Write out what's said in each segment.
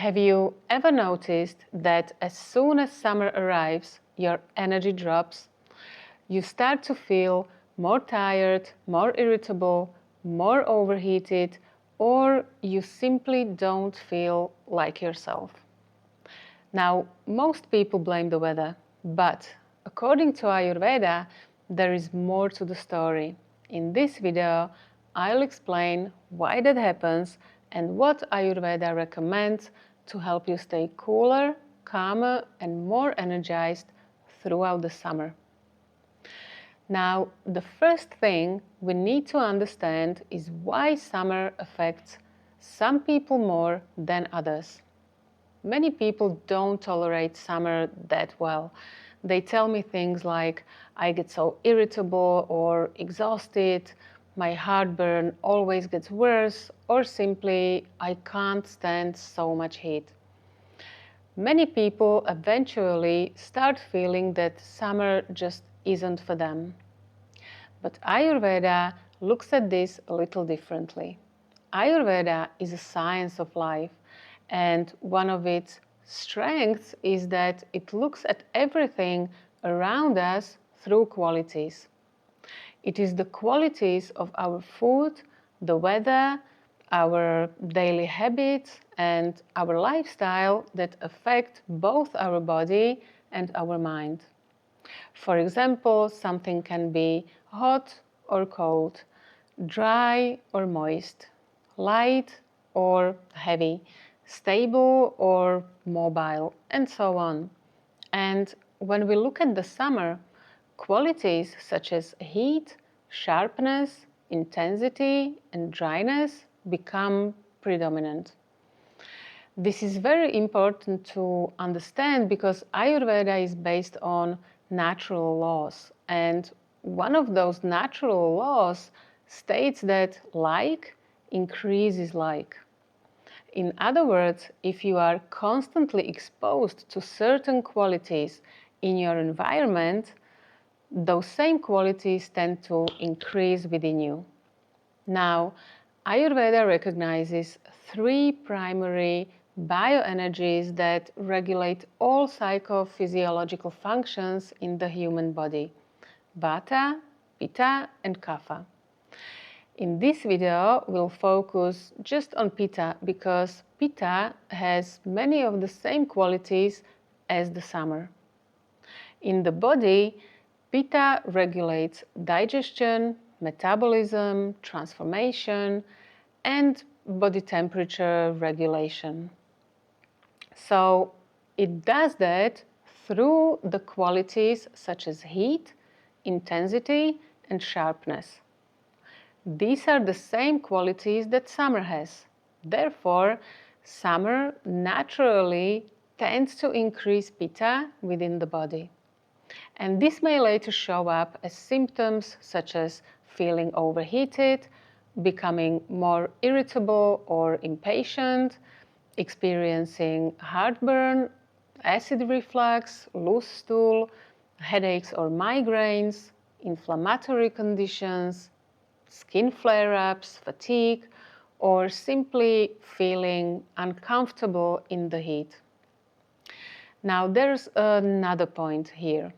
Have you ever noticed that as soon as summer arrives, your energy drops? You start to feel more tired, more irritable, more overheated, or you simply don't feel like yourself. Now, most people blame the weather, but according to Ayurveda, there is more to the story. In this video, I'll explain why that happens and what Ayurveda recommends to help you stay cooler, calmer, and more energized throughout the summer. Now, the first thing we need to understand is why summer affects some people more than others. Many people don't tolerate summer that well. They tell me things like, I get so irritable or exhausted, my heartburn always gets worse, or simply, I can't stand so much heat. Many people eventually start feeling that summer just isn't for them. But Ayurveda looks at this a little differently. Ayurveda is a science of life, and one of its strengths is that it looks at everything around us through qualities. It is the qualities of our food, the weather, our daily habits, and our lifestyle that affect both our body and our mind. For example, something can be hot or cold, dry or moist, light or heavy, stable or mobile, and so on. And when we look at the summer, qualities such as heat, sharpness, intensity, and dryness become predominant. This is very important to understand because Ayurveda is based on natural laws, and one of those natural laws states that like increases like. In other words, if you are constantly exposed to certain qualities in your environment, those same qualities tend to increase within you. Now, Ayurveda recognizes three primary bioenergies that regulate all psychophysiological functions in the human body: Vata, Pitta, and Kapha. In this video, we'll focus just on Pitta because Pitta has many of the same qualities as the summer. In the body, Pitta regulates digestion, metabolism, transformation, and body temperature regulation. So it does that through the qualities such as heat, intensity, and sharpness. These are the same qualities that summer has. Therefore, summer naturally tends to increase Pitta within the body. And this may later show up as symptoms such as feeling overheated, becoming more irritable or impatient, experiencing heartburn, acid reflux, loose stool, headaches or migraines, inflammatory conditions, skin flare-ups, fatigue, or simply feeling uncomfortable in the heat. Now there's another point here.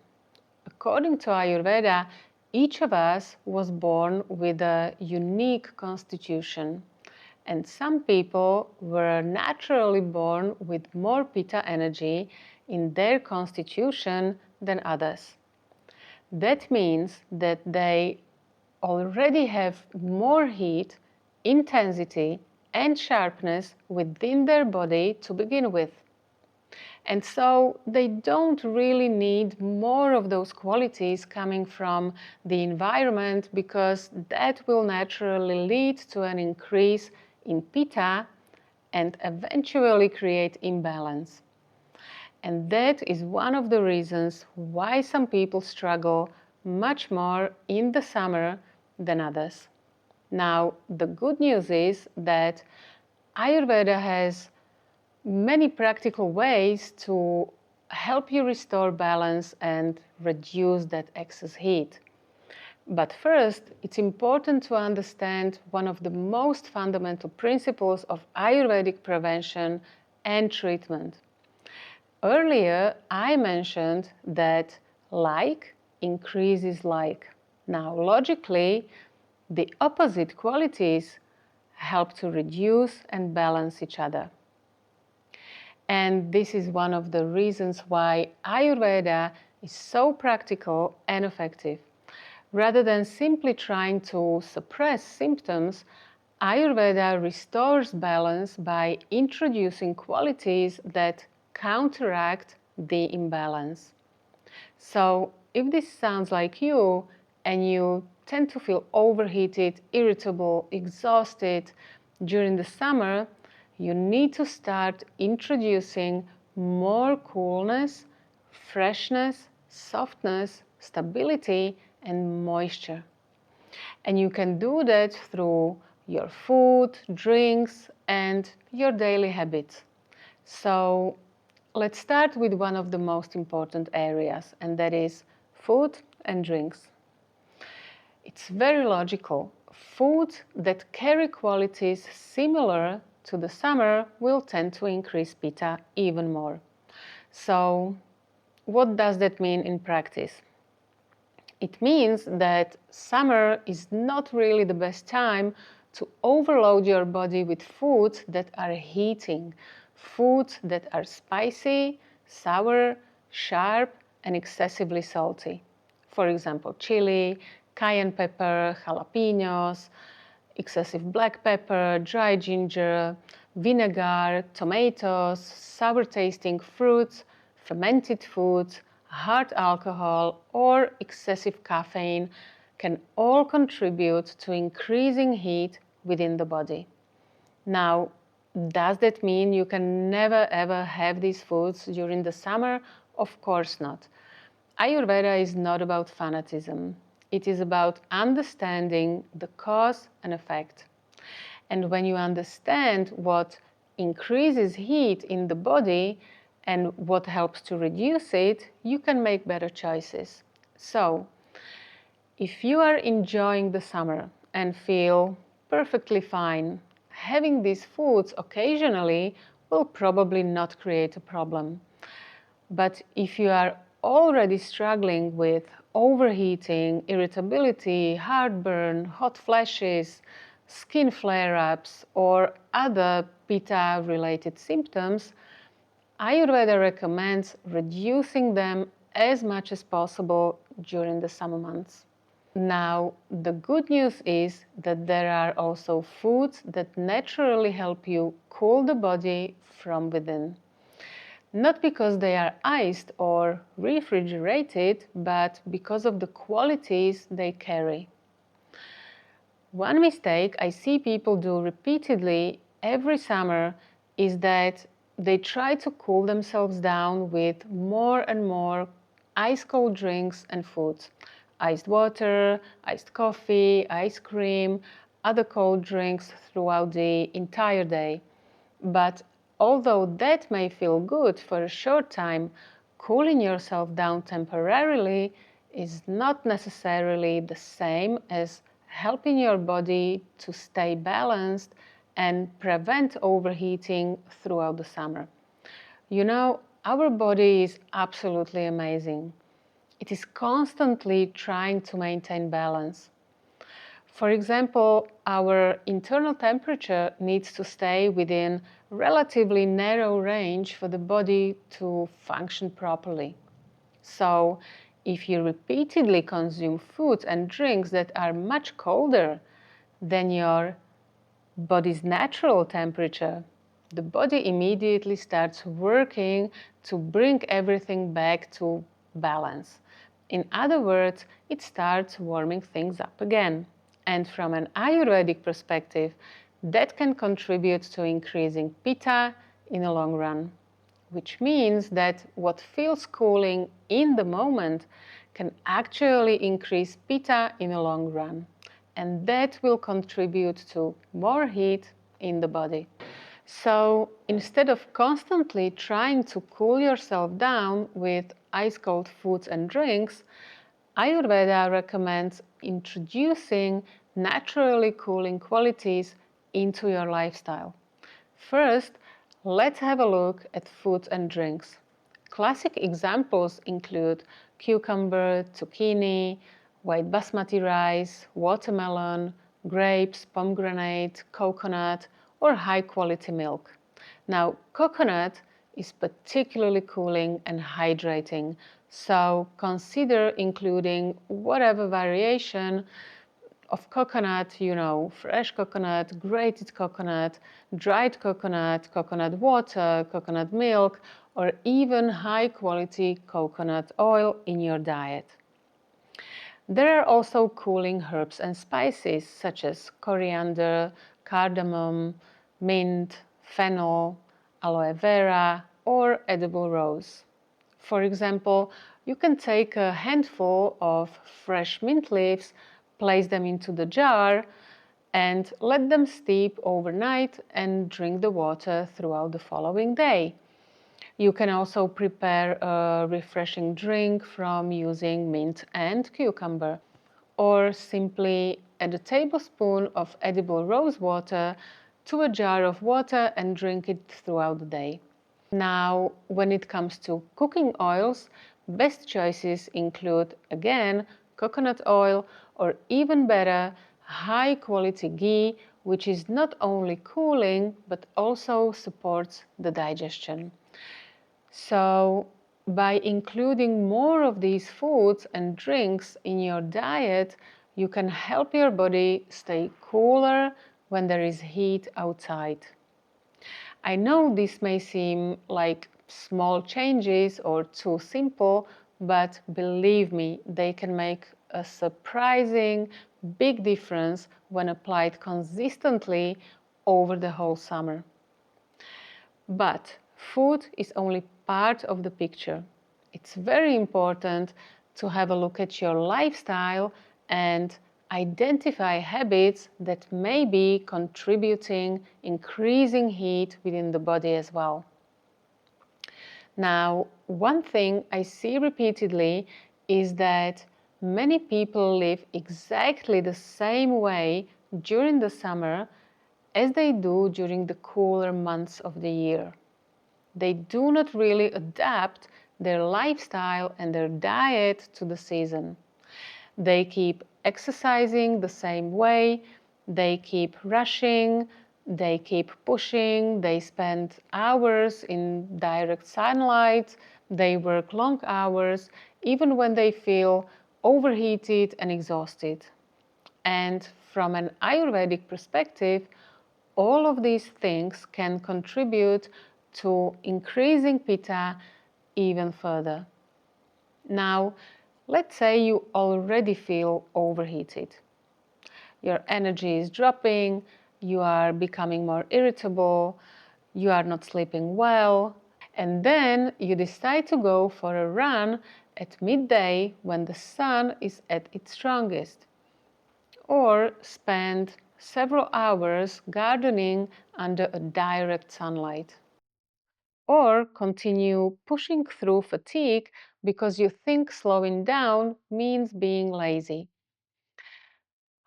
According to Ayurveda, each of us was born with a unique constitution, and some people were naturally born with more Pitta energy in their constitution than others. That means that they already have more heat, intensity, and sharpness within their body to begin with. And so they don't really need more of those qualities coming from the environment because that will naturally lead to an increase in Pitta and eventually create imbalance. And that is one of the reasons why some people struggle much more in the summer than others. Now, the good news is that Ayurveda has many practical ways to help you restore balance and reduce that excess heat. But first, it's important to understand one of the most fundamental principles of Ayurvedic prevention and treatment. Earlier, I mentioned that like increases like. Now, logically, the opposite qualities help to reduce and balance each other. And this is one of the reasons why Ayurveda is so practical and effective. Rather than simply trying to suppress symptoms, Ayurveda restores balance by introducing qualities that counteract the imbalance. So, if this sounds like you and you tend to feel overheated, irritable, exhausted during the summer, you need to start introducing more coolness, freshness, softness, stability, and moisture. And you can do that through your food, drinks, and your daily habits. So let's start with one of the most important areas, and that is food and drinks. It's very logical. Foods that carry qualities similar to the summer will tend to increase Pitta even more. So, what does that mean in practice? It means that summer is not really the best time to overload your body with foods that are heating, foods that are spicy, sour, sharp, and excessively salty. For example, chili, cayenne pepper, jalapenos, excessive black pepper, dry ginger, vinegar, tomatoes, sour-tasting fruits, fermented foods, hard alcohol, or excessive caffeine can all contribute to increasing heat within the body. Now, does that mean you can never ever have these foods during the summer? Of course not. Ayurveda is not about fanatism. It is about understanding the cause and effect. And when you understand what increases heat in the body and what helps to reduce it, you can make better choices. So, if you are enjoying the summer and feel perfectly fine, having these foods occasionally will probably not create a problem. But if you are already struggling with overheating, irritability, heartburn, hot flashes, skin flare-ups, or other Pitta-related symptoms, Ayurveda recommends reducing them as much as possible during the summer months. Now, the good news is that there are also foods that naturally help you cool the body from within. Not because they are iced or refrigerated, but because of the qualities they carry. One mistake I see people do repeatedly every summer is that they try to cool themselves down with more and more ice-cold drinks and foods. Iced water, iced coffee, ice cream, other cold drinks throughout the entire day. But although that may feel good for a short time, cooling yourself down temporarily is not necessarily the same as helping your body to stay balanced and prevent overheating throughout the summer. You know, our body is absolutely amazing. It is constantly trying to maintain balance. For example, our internal temperature needs to stay within relatively narrow range for the body to function properly. So, if you repeatedly consume foods and drinks that are much colder than your body's natural temperature, the body immediately starts working to bring everything back to balance. In other words, it starts warming things up again. And from an Ayurvedic perspective, that can contribute to increasing Pitta in the long run, which means that what feels cooling in the moment can actually increase Pitta in the long run. And that will contribute to more heat in the body. So instead of constantly trying to cool yourself down with ice-cold foods and drinks, Ayurveda recommends introducing naturally cooling qualities into your lifestyle. First, Let's have a look at food and drinks. Classic examples include cucumber, zucchini, white basmati rice, watermelon, grapes, pomegranate, coconut, or high-quality milk. Now, coconut is particularly cooling and hydrating, so consider including whatever variation of coconut, fresh coconut, grated coconut, dried coconut, coconut water, coconut milk, or even high quality coconut oil in your diet. There are also cooling herbs and spices such as coriander, cardamom, mint, fennel, aloe vera, or edible rose. For example, you can take a handful of fresh mint leaves, place them into the jar, and let them steep overnight and drink the water throughout the following day. You can also prepare a refreshing drink from using mint and cucumber, or simply add a tablespoon of edible rose water to a jar of water and drink it throughout the day. Now, when it comes to cooking oils, best choices include, again, coconut oil, or even better, high quality ghee, which is not only cooling but also supports the digestion. So, by including more of these foods and drinks in your diet, you can help your body stay cooler when there is heat outside. I know this may seem like small changes or too simple, but believe me, they can make a surprising big difference when applied consistently over the whole summer. But food is only part of the picture. It's very important to have a look at your lifestyle and identify habits that may be contributing increasing heat within the body as well. Now, one thing I see repeatedly is that many people live exactly the same way during the summer as they do during the cooler months of the year. They do not really adapt their lifestyle and their diet to the season. They keep exercising the same way, they keep rushing, they keep pushing, they spend hours in direct sunlight, they work long hours, even when they feel overheated and exhausted. And from an Ayurvedic perspective, all of these things can contribute to increasing Pitta even further. Now, let's say you already feel overheated. Your energy is dropping, you are becoming more irritable, you are not sleeping well, and then you decide to go for a run at midday when the sun is at its strongest, or spend several hours gardening under a direct sunlight, or continue pushing through fatigue because you think slowing down means being lazy.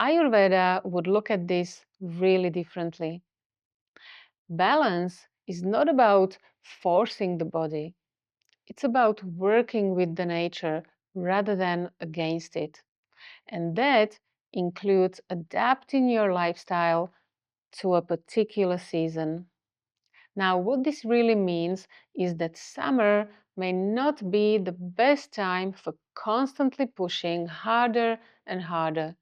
Ayurveda would look at this really differently. Balance is not about forcing the body, it's about working with the nature rather than against it. And that includes adapting your lifestyle to a particular season. Now, what this really means is that summer may not be the best time for constantly pushing harder and harder.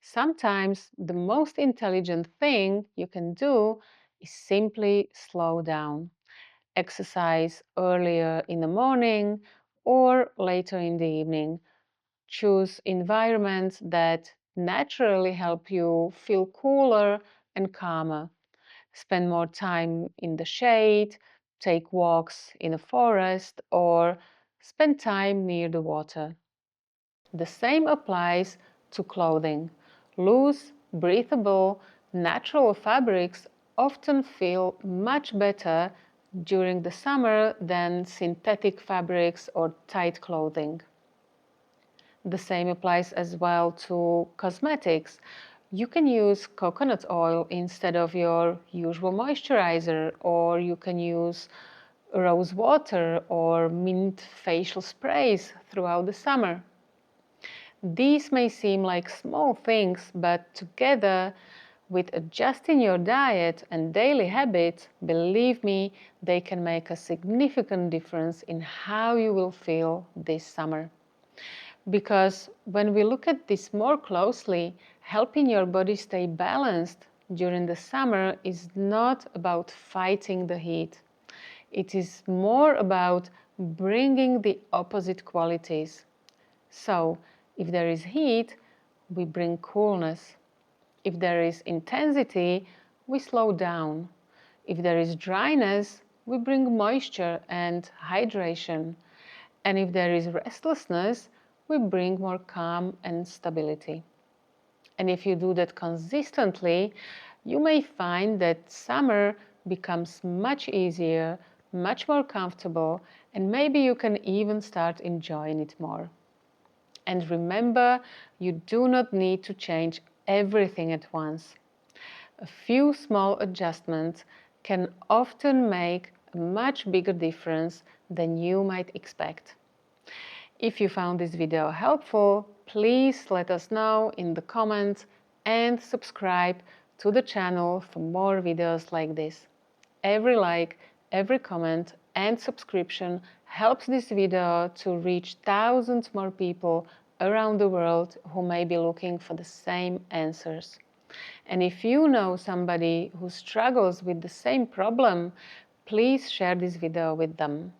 Sometimes the most intelligent thing you can do is simply slow down. Exercise earlier in the morning or later in the evening. Choose environments that naturally help you feel cooler and calmer. Spend more time in the shade, take walks in a forest, or spend time near the water. The same applies to clothing. Loose, breathable, natural fabrics often feel much better during the summer than synthetic fabrics or tight clothing. The same applies as well to cosmetics. You can use coconut oil instead of your usual moisturizer, or you can use rose water or mint facial sprays throughout the summer. These may seem like small things, but together with adjusting your diet and daily habits, believe me, they can make a significant difference in how you will feel this summer. Because when we look at this more closely, helping your body stay balanced during the summer is not about fighting the heat. It is more about bringing the opposite qualities. So, if there is heat, we bring coolness. If there is intensity, we slow down. If there is dryness, we bring moisture and hydration. And if there is restlessness, we bring more calm and stability. And if you do that consistently, you may find that summer becomes much easier, much more comfortable, and maybe you can even start enjoying it more. And remember, you do not need to change everything at once. A few small adjustments can often make a much bigger difference than you might expect. If you found this video helpful, please let us know in the comments and subscribe to the channel for more videos like this. Every like, every comment and subscription helps this video to reach thousands more people around the world who may be looking for the same answers. And if you know somebody who struggles with the same problem, please share this video with them.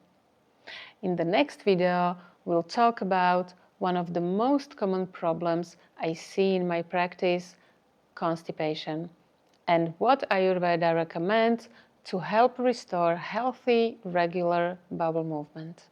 In the next video, we'll talk about one of the most common problems I see in my practice, constipation, and what Ayurveda recommends to help restore healthy, regular bowel movement.